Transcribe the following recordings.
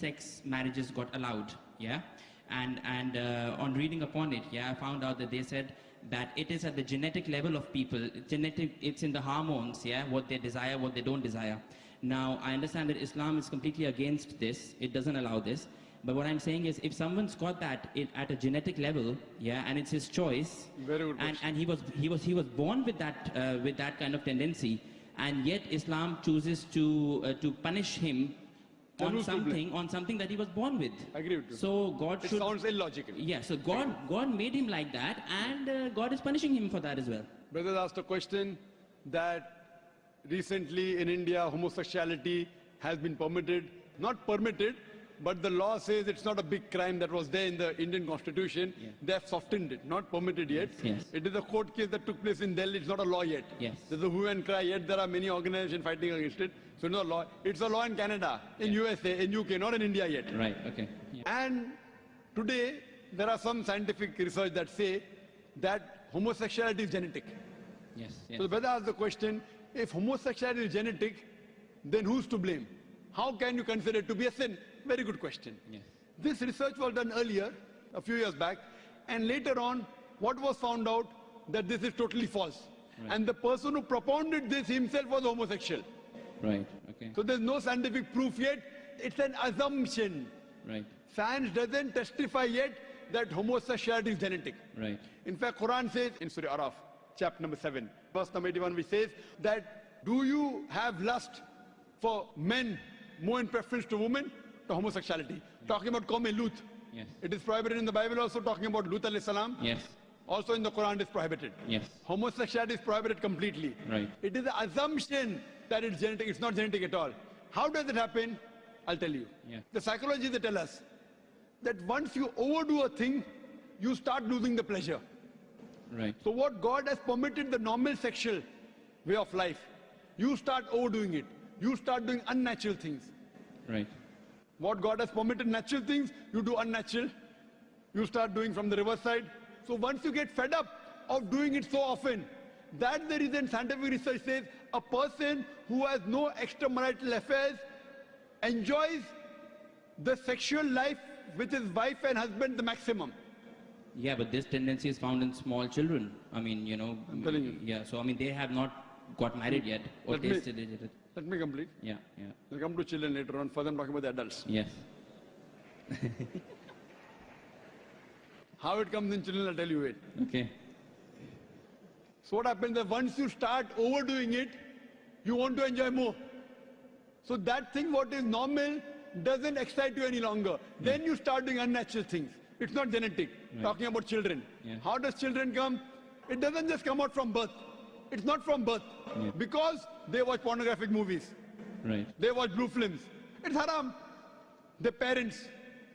same-sex marriages got allowed, yeah? And on reading upon it, yeah, I found out that they said that it is at the genetic level of people, it's in the hormones, yeah, what they desire, what they don't desire. Now, I understand that Islam is completely against this, it doesn't allow this, but what I'm saying is, if someone's got that at a genetic level, yeah, and it's his choice, very good and he was born with that kind of tendency, and yet Islam chooses to punish him on something that he was born with. I agree with you. So God it sounds illogical. Yeah, so God made him like that, and God is punishing him for that as well. Brother asked a question that recently in India homosexuality has been permitted, not permitted, but the law says it's not a big crime that was there in the Indian constitution. Yeah. They have softened it, not permitted yet. Yes. It is a court case that took place in Delhi, it's not a law yet. Yes. There's a hue and cry, yet there are many organizations fighting against it. So it's not a law. It's a law in Canada, in USA, in UK, not in India yet. Right, okay. Yeah. And today, there are some scientific research that say that homosexuality is genetic. Yes, yes. So the brother asked the question, if homosexuality is genetic, then who's to blame? How can you consider it to be a sin? Very good question. Yes. This research was done earlier, a few years back, and later on, what was found out that this is totally false. Right. And the person who propounded this himself was homosexual. Right, okay. So there's no scientific proof yet, it's an assumption. Right. Science doesn't testify yet that homosexuality is genetic. Right. In fact, Quran says in Surah Araf, chapter number 7, verse number 81, which says that, do you have lust for men more in preference to women? To homosexuality. Yes. Talking about Qawm Lut. Yes. It is prohibited in the Bible also, talking about Lut alayhi salam. Yes. Also in the Quran it is prohibited. Yes. Homosexuality is prohibited completely. Right. It is an assumption that it's genetic. It's not genetic at all. How does it happen? I'll tell you. Yeah. The psychology, they tell us that once you overdo a thing, you start losing the pleasure. Right. So what God has permitted the normal sexual way of life, you start overdoing it. You start doing unnatural things. Right. What God has permitted natural things, you do unnatural. You start doing from the reverse side. So once you get fed up of doing it so often, that's the reason scientific research says a person who has no extramarital affairs enjoys the sexual life with his wife and husband the maximum. Yeah, but this tendency is found in small children. I mean, you know. I'm telling you. Yeah, so I mean, they have not got married yet or tasted it. Let me complete. Yeah, yeah. We'll come to children later on. First I'm talking about the adults. Yes. How it comes in children, I'll tell you it. Okay. So what happens is once you start overdoing it, you want to enjoy more. So that thing what is normal doesn't excite you any longer. Then you start doing unnatural things. It's not genetic. Right. Talking about children. Yeah. How does children come? It doesn't just come out from birth. It's not from birth. Yeah. Because they watch pornographic movies. Right. They watch blue films. It's haram. The parents,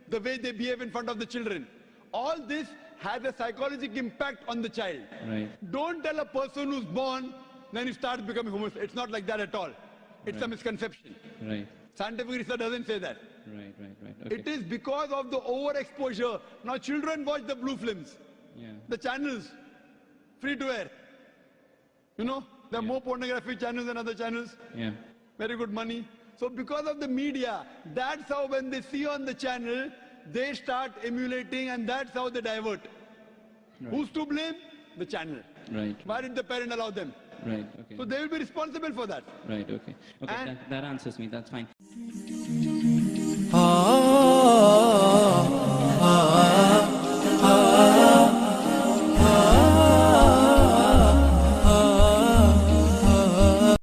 the way they behave in front of the children. All this has a psychological impact on the child. Right. Don't tell a person who's born, then he starts becoming homosexual. It's not like that at all. It's a misconception. Right. Scientific research doesn't say that. Right, right, right. Okay. It is because of the overexposure. Now children watch the blue films. Yeah. The channels, free to air. You know, there are more pornographic channels than other channels. Yeah. Very good money. So because of the media, that's how when they see on the channel, they start emulating and that's how they divert. Right. Who's to blame? The channel. Right. Why did the parent allow them? Right, okay. So they will be responsible for that. Right, okay. Okay, that answers me, that's fine.